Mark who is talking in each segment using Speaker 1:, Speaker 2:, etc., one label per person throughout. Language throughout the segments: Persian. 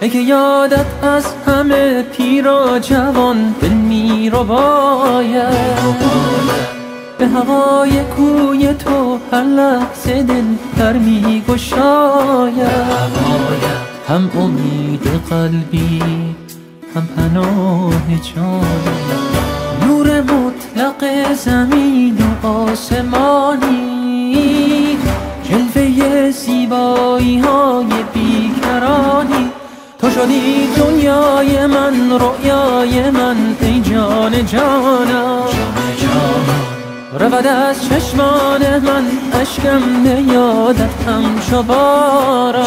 Speaker 1: ای که یادت از همه پیر و جوان دل می رو باید، به هوای کوی تو هر لحظه دل در می گشاید. هم امید قلبی هم پناه جانی، نور مطلق زمین و آسمانی، جلوه زیبایی های بیکرانی. تو شدی دنیای من، رؤیای من، ای جان جانم. رود از چشمان من اشکم به یادت همچو باران.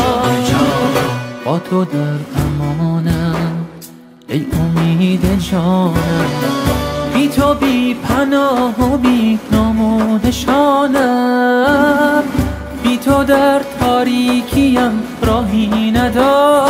Speaker 1: با تو در امانم ای امید جانم، بی تو بی پناه و بی نام و نشانم، بی تو در تاریکیم راهی ندانم.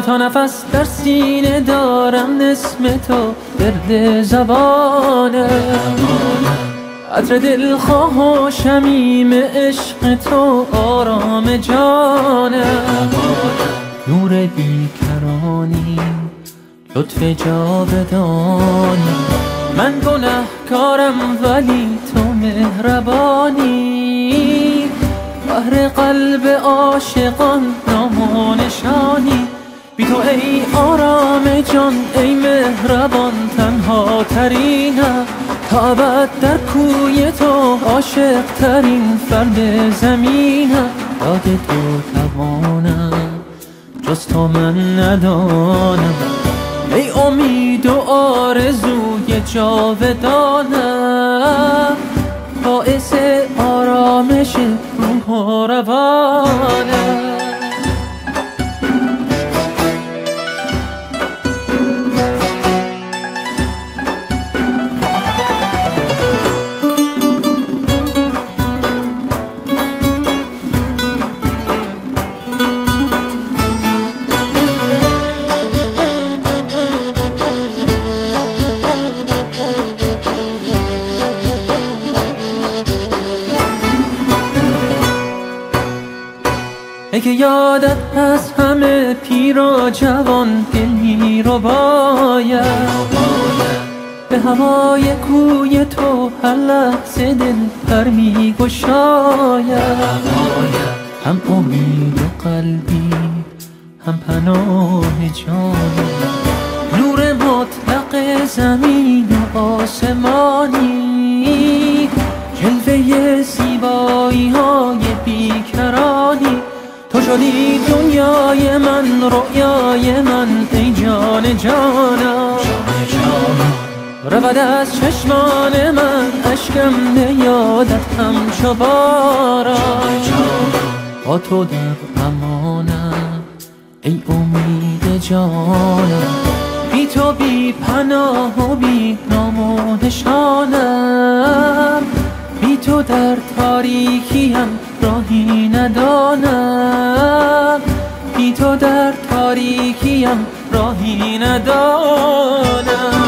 Speaker 1: تا نفس در سینه دارم اسم تو گرد زبانه، عطر دلخواه و شمیم عشق تو آرام جانه. نور بیکرانی لطف جاودانی، من گنهکارم ولی تو مهربانی. بحر قلب عاشقان نام و نشانی، بی تو ای آرام جان ای مهربان تنها ترینم. تا ابد در کوی تو عاشق ترین فرد زمینم. یاد تو توانم جز تو من ندانم، ای امید و آرزوی جاودانم، باعث آرامش روح و روانم. ای که یادت از همه پیر و جوان دل می رو باید، به هوای کوی تو هر لحظه دل در می گشاید. هم امید قلبی هم پناه جانی، نور مطلق زمین و آسمانی، جلوه زیبایی های بیکرانی. تو شدی دنیای من، رؤیای من، ای جان جانم. رود از چشمان من اشکم به یادت همچو باران. با تو در امانم ای امید جانم، بی تو بی پناه و بی نام و نشانم، بی تو در تاریکیم راهی ندانم، بی تو در تاریکیم راهی ندانم.